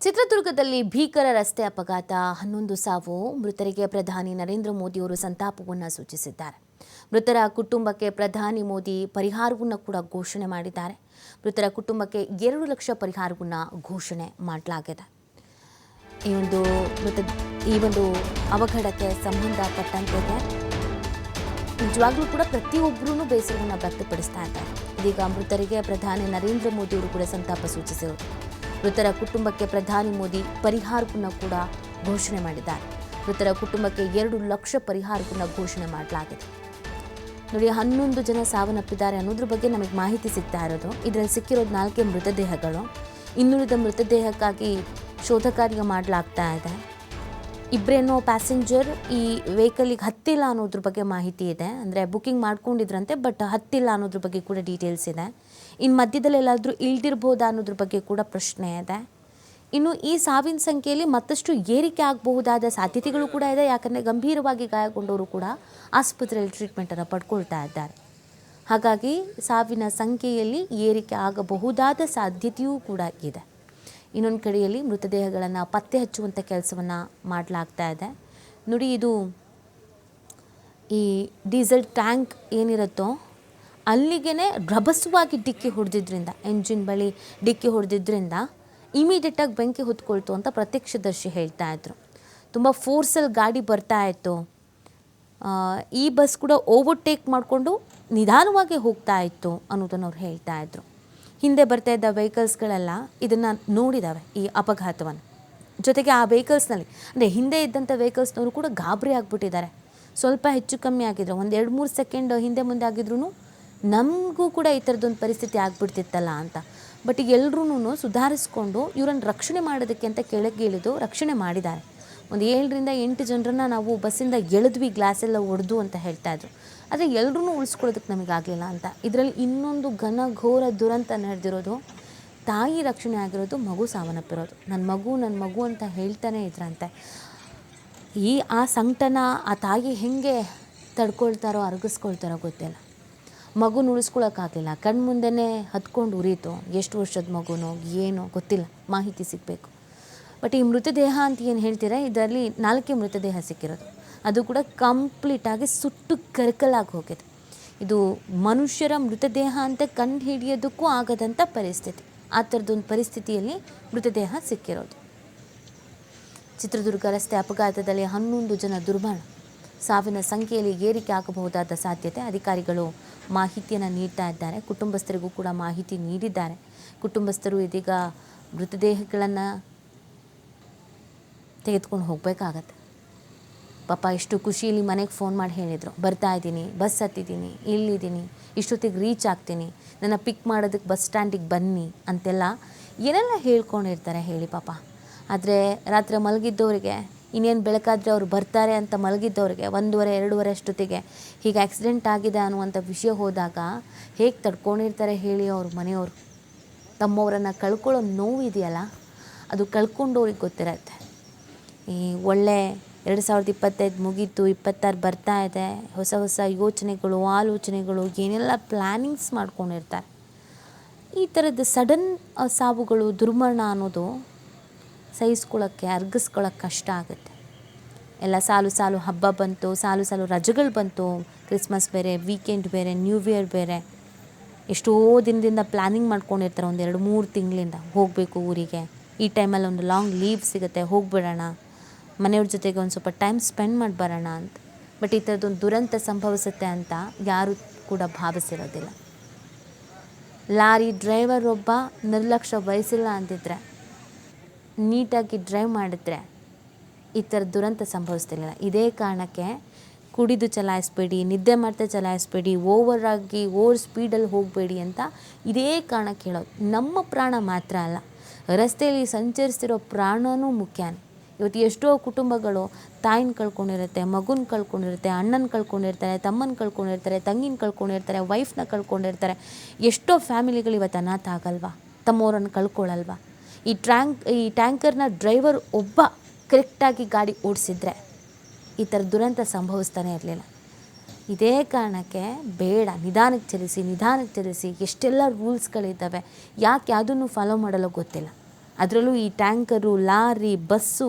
ಚಿತ್ರದುರ್ಗದಲ್ಲಿ ಭೀಕರ ರಸ್ತೆ ಅಪಘಾತ, 11 ಸಾವು. ಮೃತರಿಗೆ ಪ್ರಧಾನಿ ನರೇಂದ್ರ ಮೋದಿಯವರು ಸಂತಾಪವನ್ನು ಸೂಚಿಸಿದ್ದಾರೆ. ಮೃತರ ಕುಟುಂಬಕ್ಕೆ ಪ್ರಧಾನಿ ಮೋದಿ ಪರಿಹಾರವನ್ನು ಕೂಡ ಘೋಷಣೆ ಮಾಡಿದ್ದಾರೆ. ಮೃತರ ಕುಟುಂಬಕ್ಕೆ 2 ಲಕ್ಷ ಪರಿಹಾರವನ್ನು ಘೋಷಣೆ ಮಾಡಲಾಗಿದೆ. ಈ ಒಂದು ಅವಘಡಕ್ಕೆ ಸಂಬಂಧಪಟ್ಟಂತೆ ನಿಜವಾಗ್ಲೂ ಕೂಡ ಪ್ರತಿಯೊಬ್ಬರೂ ಬೇಸರವನ್ನು ವ್ಯಕ್ತಪಡಿಸ್ತಾ ಇದ್ದಾರೆ. ಇದೀಗ ಮೃತರಿಗೆ ಪ್ರಧಾನಿ ನರೇಂದ್ರ ಮೋದಿಯವರು ಕೂಡ ಸಂತಾಪ ಸೂಚಿಸಿದರು. ಮೃತರ ಕುಟುಂಬಕ್ಕೆ ಪ್ರಧಾನಿ ಮೋದಿ ಪರಿಹಾರವನ್ನು ಕೂಡ ಘೋಷಣೆ ಮಾಡಿದ್ದಾರೆ. ಮೃತರ ಕುಟುಂಬಕ್ಕೆ 2 ಲಕ್ಷ ಪರಿಹಾರವನ್ನು ಘೋಷಣೆ ಮಾಡಲಾಗಿದೆ. ನೋಡಿ, 11 ಜನ ಸಾವನ್ನಪ್ಪಿದ್ದಾರೆ ಅನ್ನೋದ್ರ ಬಗ್ಗೆ ನಮಗೆ ಮಾಹಿತಿ ಸಿಗ್ತಾ ಇರೋದು. ಇದರಲ್ಲಿ ಸಿಕ್ಕಿರೋದು 4 ಮೃತದೇಹಗಳು. ಇನ್ನುಳಿದ ಮೃತದೇಹಕ್ಕಾಗಿ ಶೋಧ ಕಾರ್ಯ ಮಾಡಲಾಗ್ತಾ ಇದೆ. ಇಬ್ಬರೇನೋ ಪ್ಯಾಸೆಂಜರ್ ಈ ವೆಹಿಕಲಿಗೆ ಹತ್ತಿಲ್ಲ ಅನ್ನೋದ್ರ ಬಗ್ಗೆ ಮಾಹಿತಿ ಇದೆ. ಅಂದರೆ ಬುಕ್ಕಿಂಗ್ ಮಾಡ್ಕೊಂಡಿದ್ರಂತೆ, ಬಟ್ ಹತ್ತಿಲ್ಲ ಅನ್ನೋದ್ರ ಬಗ್ಗೆ ಕೂಡ ಡೀಟೇಲ್ಸ್ ಇದೆ. ಇನ್ನು ಮಧ್ಯದಲ್ಲಿ ಎಲ್ಲಾದರೂ ಇಳ್ದಿರ್ಬೋದಾ ಅನ್ನೋದ್ರ ಬಗ್ಗೆ ಕೂಡ ಪ್ರಶ್ನೆ ಇದೆ. ಇನ್ನು ಈ ಸಾವಿನ ಸಂಖ್ಯೆಯಲ್ಲಿ ಮತ್ತಷ್ಟು ಏರಿಕೆ ಆಗಬಹುದಾದ ಸಾಧ್ಯತೆಗಳು ಕೂಡ ಇದೆ. ಯಾಕಂದರೆ ಗಂಭೀರವಾಗಿ ಗಾಯಗೊಂಡವರು ಕೂಡ ಆಸ್ಪತ್ರೆಯಲ್ಲಿ ಟ್ರೀಟ್ಮೆಂಟನ್ನು ಪಡ್ಕೊಳ್ತಾ ಇದ್ದಾರೆ. ಹಾಗಾಗಿ ಸಾವಿನ ಸಂಖ್ಯೆಯಲ್ಲಿ ಏರಿಕೆ ಆಗಬಹುದಾದ ಸಾಧ್ಯತೆಯೂ ಕೂಡ ಇದೆ. ಇನ್ನೊಂದು ಕಡೆಯಲ್ಲಿ ಮೃತದೇಹಗಳನ್ನು ಪತ್ತೆ ಹಚ್ಚುವಂಥ ಕೆಲಸವನ್ನು ಮಾಡಲಾಗ್ತಾ ಇದೆ. ನೋಡಿ, ಇದು ಈ ಡೀಸೆಲ್ ಟ್ಯಾಂಕ್ ಏನಿರುತ್ತೋ ಅಲ್ಲಿಗೆ ರಭಸವಾಗಿ ಡಿಕ್ಕಿ ಹೊಡೆದಿದ್ದರಿಂದ, ಎಂಜಿನ್ ಬಳಿ ಡಿಕ್ಕಿ ಹೊಡೆದಿದ್ದರಿಂದ ಇಮಿಡಿಯೇಟಾಗಿ ಬೆಂಕಿ ಹೊತ್ಕೊಳ್ತು ಅಂತ ಪ್ರತ್ಯಕ್ಷದರ್ಶಿ ಹೇಳ್ತಾ ಇದ್ರು. ತುಂಬ ಫೋರ್ಸಲ್ಲಿ ಗಾಡಿ ಬರ್ತಾ ಇತ್ತು. ಈ ಬಸ್ ಕೂಡ ಓವರ್ಟೇಕ್ ಮಾಡಿಕೊಂಡು ನಿಧಾನವಾಗಿ ಹೋಗ್ತಾ ಇತ್ತು ಅನ್ನೋದನ್ನು ಅವ್ರು ಹೇಳ್ತಾ ಇದ್ರು. ಹಿಂದೆ ಬರ್ತಾ ಇದ್ದ ವೆಹಿಕಲ್ಸ್ಗಳೆಲ್ಲ ಇದನ್ನು ನೋಡಿದ್ದಾವೆ, ಈ ಅಪಘಾತವನ್ನು. ಜೊತೆಗೆ ಆ ವೆಹಿಕಲ್ಸ್ನಲ್ಲಿ ಅಂದರೆ ಹಿಂದೆ ಇದ್ದಂಥ ವೆಹಿಕಲ್ಸ್ನವರು ಕೂಡ ಗಾಬರಿ ಆಗಿಬಿಟ್ಟಿದ್ದಾರೆ. ಸ್ವಲ್ಪ ಹೆಚ್ಚು ಕಮ್ಮಿ ಆಗಿದ್ರು, ಒಂದು 2-3 ಸೆಕೆಂಡ್ ಹಿಂದೆ ಮುಂದೆ ಆಗಿದ್ರೂ ನಮಗೂ ಕೂಡ ಈ ಥರದೊಂದು ಪರಿಸ್ಥಿತಿ ಆಗಿಬಿಡ್ತಿತ್ತಲ್ಲ ಅಂತ. ಬಟ್ ಈಗ ಎಲ್ಲರೂ ಸುಧಾರಿಸ್ಕೊಂಡು ಇವರನ್ನು ರಕ್ಷಣೆ ಮಾಡೋದಕ್ಕೆ ಅಂತ ಕೆಳಗಿಳಿದು ರಕ್ಷಣೆ ಮಾಡಿದ್ದಾರೆ. ಒಂದು 7-8 ಜನರನ್ನು ನಾವು ಬಸ್ಸಿಂದ ಎಳೆದ್ವಿ, ಗ್ಲಾಸೆಲ್ಲ ಒಡೆದು ಅಂತ ಹೇಳ್ತಾಯಿದ್ರು. ಆದರೆ ಎಲ್ಲರೂ ಉಳಿಸ್ಕೊಳ್ಳೋದಕ್ಕೆ ನಮಗಾಗಲಿಲ್ಲ ಅಂತ. ಇದರಲ್ಲಿ ಇನ್ನೊಂದು ಘನಘೋರ ದುರಂತ ನಡೆದಿರೋದು, ತಾಯಿ ರಕ್ಷಣೆ ಆಗಿರೋದು, ಮಗು ಸಾವನ್ನಪ್ಪಿರೋದು. ನನ್ನ ಮಗು ಅಂತ ಹೇಳ್ತಾನೆ ಇದ್ರಂತೆ. ಆ ಸಂಕಟನ ಆ ತಾಯಿ ಹೇಗೆ ತಡ್ಕೊಳ್ತಾರೋ ಅರಗಿಸ್ಕೊಳ್ತಾರೋ ಗೊತ್ತಿಲ್ಲ. ಮಗುನ ಉಳಿಸ್ಕೊಳ್ಳೋಕ್ಕಾಗಲಿಲ್ಲ, ಕಣ್ಮುಂದೆನೇ ಹತ್ಕೊಂಡು ಉರಿತು. ಎಷ್ಟು ವರ್ಷದ ಮಗುನೋ ಏನೋ ಗೊತ್ತಿಲ್ಲ, ಮಾಹಿತಿ ಸಿಗಬೇಕು. ಬಟ್ ಈ ಮೃತದೇಹ ಅಂತ ಏನು ಹೇಳ್ತೀರಾ, ಇದರಲ್ಲಿ 4 ಮೃತದೇಹ ಸಿಕ್ಕಿರೋದು. ಅದು ಕೂಡ ಕಂಪ್ಲೀಟಾಗಿ ಸುಟ್ಟು ಕರಕಲಾಗಿ ಹೋಗಿದೆ. ಇದು ಮನುಷ್ಯರ ಮೃತದೇಹ ಅಂತ ಕಂಡು ಹಿಡಿಯೋದಕ್ಕೂ ಆಗದಂಥ ಪರಿಸ್ಥಿತಿ. ಆ ಥರದೊಂದು ಪರಿಸ್ಥಿತಿಯಲ್ಲಿ ಮೃತದೇಹ ಸಿಕ್ಕಿರೋದು. ಚಿತ್ರದುರ್ಗ ರಸ್ತೆ ಅಪಘಾತದಲ್ಲಿ 11 ಜನ ದುರ್ಮರಣ. ಸಾವಿನ ಸಂಖ್ಯೆಯಲ್ಲಿ ಏರಿಕೆ ಆಗಬಹುದಾದ ಸಾಧ್ಯತೆ. ಅಧಿಕಾರಿಗಳು ಮಾಹಿತಿಯನ್ನು ನೀಡ್ತಾ ಇದ್ದಾರೆ. ಕುಟುಂಬಸ್ಥರಿಗೂ ಕೂಡ ಮಾಹಿತಿ ನೀಡಿದ್ದಾರೆ. ಕುಟುಂಬಸ್ಥರು ಇದೀಗ ಮೃತದೇಹಗಳನ್ನು ತೆಗೆದುಕೊಂಡು ಹೋಗಬೇಕಾಗತ್ತೆ. ಪಾಪ ಎಷ್ಟು ಖುಷಿಯಲ್ಲಿ ಮನೆಗೆ ಫೋನ್ ಮಾಡಿ ಹೇಳಿದರು, ಬರ್ತಾ ಇದ್ದೀನಿ, ಬಸ್ ಹತ್ತಿದ್ದೀನಿ, ಇಲ್ಲಿದ್ದೀನಿ, ಇಷ್ಟೊತ್ತಿಗೆ ರೀಚ್ ಆಗ್ತೀನಿ, ನನ್ನ ಪಿಕ್ ಮಾಡೋದಕ್ಕೆ ಬಸ್ ಸ್ಟ್ಯಾಂಡಿಗೆ ಬನ್ನಿ ಅಂತೆಲ್ಲ ಏನೆಲ್ಲ ಹೇಳ್ಕೊಂಡಿರ್ತಾರೆ ಹೇಳಿ ಪಾಪ. ಆದರೆ ರಾತ್ರಿ ಮಲಗಿದ್ದವರಿಗೆ, ಇನ್ನೇನು ಬೆಳಕಾದರೆ ಅವ್ರು ಬರ್ತಾರೆ ಅಂತ ಮಲಗಿದ್ದವ್ರಿಗೆ 1:30-2:30 ಅಷ್ಟೊತ್ತಿಗೆ ಹೀಗೆ ಆಕ್ಸಿಡೆಂಟ್ ಆಗಿದೆ ಅನ್ನುವಂಥ ವಿಷಯ ಹೋದಾಗ ಹೇಗೆ ತಡ್ಕೊಂಡಿರ್ತಾರೆ ಹೇಳಿ ಅವ್ರ ಮನೆಯವರು. ತಮ್ಮವರನ್ನು ಕಳ್ಕೊಳ್ಳೋ ನೋವು ಇದೆಯಲ್ಲ, ಅದು ಕಳ್ಕೊಂಡವ್ರಿಗೆ ಗೊತ್ತಿರತ್ತೆ. ಈ ಒಳ್ಳೆ 2025 ಮುಗೀತು, 26 ಬರ್ತಾ ಇದೆ. ಹೊಸ ಯೋಚನೆಗಳು, ಆಲೋಚನೆಗಳು, ಏನೆಲ್ಲ ಪ್ಲ್ಯಾನಿಂಗ್ಸ್ ಮಾಡ್ಕೊಂಡಿರ್ತಾರೆ. ಈ ಥರದ ಸಡನ್ ಸಾವುಗಳು, ದುರ್ಮರಣ ಅನ್ನೋದು ಸಹಿಸ್ಕೊಳ್ಳೋಕ್ಕೆ, ಅರ್ಗಿಸ್ಕೊಳ್ಳೋಕ್ಕೆ ಕಷ್ಟ ಆಗುತ್ತೆ. ಎಲ್ಲ ಸಾಲು ಹಬ್ಬ ಬಂತು, ಸಾಲು ರಜೆಗಳು ಬಂತು. ಕ್ರಿಸ್ಮಸ್ ಬೇರೆ, ವೀಕೆಂಡ್ ಬೇರೆ, ನ್ಯೂ ಇಯರ್ ಬೇರೆ. ಎಷ್ಟೋ ದಿನದಿಂದ ಪ್ಲ್ಯಾನಿಂಗ್ ಮಾಡ್ಕೊಂಡಿರ್ತಾರೆ. ಒಂದು 2-3 ತಿಂಗಳಿಂದ ಹೋಗಬೇಕು ಊರಿಗೆ, ಈ ಟೈಮಲ್ಲಿ ಒಂದು ಲಾಂಗ್ ಲೀವ್ ಸಿಗುತ್ತೆ, ಹೋಗಿಬಿಡೋಣ, ಮನೆಯವ್ರ ಜೊತೆಗೆ ಒಂದು ಸ್ವಲ್ಪ ಟೈಮ್ ಸ್ಪೆಂಡ್ ಮಾಡಿ ಬರೋಣ ಅಂತ. ಬಟ್ ಈ ಥರದೊಂದು ದುರಂತ ಸಂಭವಿಸುತ್ತೆ ಅಂತ ಯಾರೂ ಕೂಡ ಭಾವಿಸಿರೋದಿಲ್ಲ. ಲಾರಿ ಡ್ರೈವರ್ ಒಬ್ಬ ನಿರ್ಲಕ್ಷ್ಯ ವಹಿಸಿಲ್ಲ ಅಂತಿದ್ರೆ, ನೀಟಾಗಿ ಡ್ರೈವ್ ಮಾಡಿದ್ರೆ ಈ ಥರ ದುರಂತ ಸಂಭವಿಸ್ತಿರಲಿಲ್ಲ. ಇದೇ ಕಾರಣಕ್ಕೆ ಕುಡಿದು ಚಲಾಯಿಸಬೇಡಿ, ನಿದ್ದೆ ಮಾಡ್ತಾ ಚಲಾಯಿಸಬೇಡಿ, ಓವರ್ ಸ್ಪೀಡಲ್ಲಿ ಹೋಗಬೇಡಿ ಅಂತ ಇದೇ ಕಾರಣಕ್ಕೆ ಹೇಳೋದು. ನಮ್ಮ ಪ್ರಾಣ ಮಾತ್ರ ಅಲ್ಲ, ರಸ್ತೆಯಲ್ಲಿ ಸಂಚರಿಸ್ತಿರೋ ಪ್ರಾಣವೂ ಮುಖ್ಯನೇ. ಇವತ್ತು ಎಷ್ಟೋ ಕುಟುಂಬಗಳು ತಾಯಿನ ಕಳ್ಕೊಂಡಿರುತ್ತೆ, ಮಗುನ ಕಳ್ಕೊಂಡಿರುತ್ತೆ, ಅಣ್ಣನ ಕಳ್ಕೊಂಡಿರ್ತಾರೆ, ತಮ್ಮನ ಕಳ್ಕೊಂಡಿರ್ತಾರೆ, ತಂಗಿನ ಕಳ್ಕೊಂಡಿರ್ತಾರೆ, ವೈಫ್ನ ಕಳ್ಕೊಂಡಿರ್ತಾರೆ. ಎಷ್ಟೋ ಫ್ಯಾಮಿಲಿಗಳು ಇವತ್ತು ಅನಾಥ ಆಗಲ್ವಾ, ತಮ್ಮವರನ್ನು ಕಳ್ಕೊಳ್ಳಲ್ವಾ. ಈ ಟ್ಯಾಂಕರ್ನ ಡ್ರೈವರ್ ಒಬ್ಬ ಕರೆಕ್ಟಾಗಿ ಗಾಡಿ ಓಡಿಸಿದ್ರೆ ಈ ಥರ ದುರಂತ ಸಂಭವಿಸ್ತಾನೆ ಇರಲಿಲ್ಲ. ಇದೇ ಕಾರಣಕ್ಕೆ ಬೇಡ, ನಿಧಾನಕ್ಕೆ ಚಲಿಸಿ. ಎಷ್ಟೆಲ್ಲ ರೂಲ್ಸ್ಗಳಿದ್ದಾವೆ, ಯಾಕೆ ಯಾವುದನ್ನು ಫಾಲೋ ಮಾಡಲು ಗೊತ್ತಿಲ್ಲ. ಅದರಲ್ಲೂ ಈ ಟ್ಯಾಂಕರು, ಲಾರಿ, ಬಸ್ಸು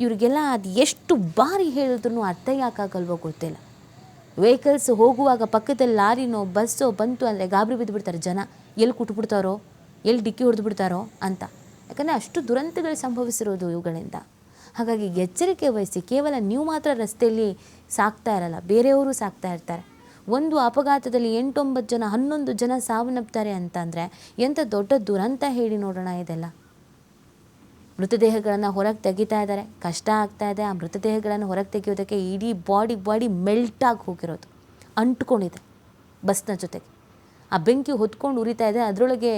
ಇವರಿಗೆಲ್ಲ ಅದು ಎಷ್ಟು ಬಾರಿ ಹೇಳಿದ್ರು ಅರ್ಥ ಯಾಕಾಗಲ್ವೋ ಗೊತ್ತಿಲ್ಲ. ವೆಹಿಕಲ್ಸ್ ಹೋಗುವಾಗ ಪಕ್ಕದಲ್ಲಿ ಲಾರಿನೋ ಬಸ್ಸೋ ಬಂತು ಅಂದರೆ ಗಾಬರಿ ಬಿದ್ದುಬಿಡ್ತಾರೆ ಜನ. ಎಲ್ಲಿ ಕುಟ್ಬಿಡ್ತಾರೋ, ಎಲ್ಲಿ ಡಿಕ್ಕಿ ಹೊಡೆದ್ಬಿಡ್ತಾರೋ ಅಂತ. ಯಾಕಂದರೆ ಅಷ್ಟು ದುರಂತಗಳು ಸಂಭವಿಸಿರೋದು ಇವುಗಳಿಂದ. ಹಾಗಾಗಿ ಎಚ್ಚರಿಕೆ ವಹಿಸಿ. ಕೇವಲ ನೀವು ಮಾತ್ರ ರಸ್ತೆಯಲ್ಲಿ ಸಾಕ್ತಾ ಇರಲ್ಲ, ಬೇರೆಯವರು ಸಾಕ್ತಾ ಇರ್ತಾರೆ. ಒಂದು ಅಪಘಾತದಲ್ಲಿ 8-9 ಜನ 11 ಜನ ಸಾವನ್ನಪ್ತಾರೆ ಅಂತಂದರೆ ಎಂಥ ದೊಡ್ಡ ದುರಂತ ಹೇಳಿ ನೋಡೋಣ ಇದೆಲ್ಲ. ಮೃತದೇಹಗಳನ್ನು ಹೊರಗೆ ತೆಗಿತಾ ಇದ್ದಾರೆ, ಕಷ್ಟ ಆಗ್ತಾ ಇದೆ. ಆ ಮೃತದೇಹಗಳನ್ನು ಹೊರಗೆ ತೆಗೆಯೋದಕ್ಕೆ ಇಡೀ ಬಾಡಿ ಮೆಲ್ಟಾಗಿ ಹೋಗಿರೋದು, ಅಂಟ್ಕೊಂಡಿದೆ ಬಸ್ನ ಜೊತೆಗೆ. ಆ ಬೆಂಕಿ ಹೊತ್ಕೊಂಡು ಉರಿತಾ ಇದೆ, ಅದರೊಳಗೆ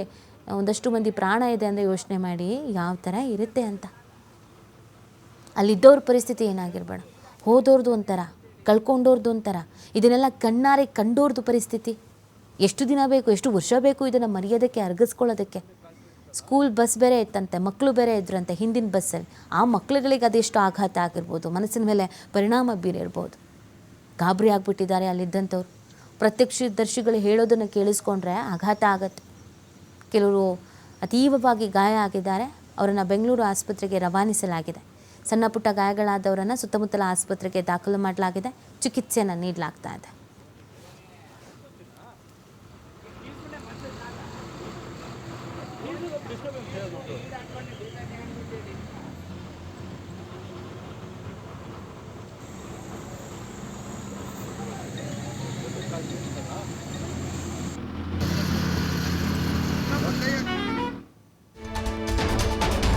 ಒಂದಷ್ಟು ಮಂದಿ ಪ್ರಾಣ ಇದೆ ಅಂದರೆ ಯೋಚನೆ ಮಾಡಿ ಯಾವ ಥರ ಇರುತ್ತೆ ಅಂತ. ಅಲ್ಲಿದ್ದವ್ರ ಪರಿಸ್ಥಿತಿ ಏನಾಗಿರ್ಬೇಡ, ಹೋದವ್ರದ್ದು ಒಂಥರ, ಕಳ್ಕೊಂಡವ್ರದ್ದು ಒಂಥರ, ಇದನ್ನೆಲ್ಲ ಕಣ್ಣಾರೆ ಕಂಡೋರ್ದು ಪರಿಸ್ಥಿತಿ. ಎಷ್ಟು ದಿನ ಬೇಕು, ಎಷ್ಟು ವರ್ಷ ಬೇಕು ಇದನ್ನು ಮರೆಯೋದಕ್ಕೆ, ಅರ್ಗಿಸ್ಕೊಳ್ಳೋದಕ್ಕೆ. ಸ್ಕೂಲ್ ಬಸ್ ಬೇರೆ ಇತ್ತಂತೆ, ಮಕ್ಕಳು ಬೇರೆ ಇದ್ರಂತೆ ಹಿಂದಿನ ಬಸ್ಸಲ್ಲಿ. ಆ ಮಕ್ಕಳುಗಳಿಗೆ ಅದೆಷ್ಟು ಆಘಾತ ಆಗಿರ್ಬೋದು, ಮನಸ್ಸಿನ ಮೇಲೆ ಪರಿಣಾಮ ಬೀರಿರ್ಬೋದು. ಗಾಬರಿ ಆಗಿಬಿಟ್ಟಿದ್ದಾರೆ ಅಲ್ಲಿದ್ದಂಥವ್ರು. ಪ್ರತ್ಯಕ್ಷದರ್ಶಿಗಳು ಹೇಳೋದನ್ನು ಕೇಳಿಸ್ಕೊಂಡ್ರೆ ಆಘಾತ ಆಗತ್ತೆ. ಕೆಲವರು ಅತೀವವಾಗಿ ಗಾಯ ಆಗಿದ್ದಾರೆ, ಅವರನ್ನು ಬೆಂಗಳೂರು ಆಸ್ಪತ್ರೆಗೆ ರವಾನಿಸಲಾಗಿದೆ. ಸಣ್ಣ ಪುಟ್ಟ ಗಾಯಗಳಾದವರನ್ನು ಸುತ್ತಮುತ್ತಲ ಆಸ್ಪತ್ರೆಗೆ ದಾಖಲು ಮಾಡಲಾಗಿದೆ, ಚಿಕಿತ್ಸೆಯನ್ನು ನೀಡಲಾಗ್ತಾ ಇದೆ.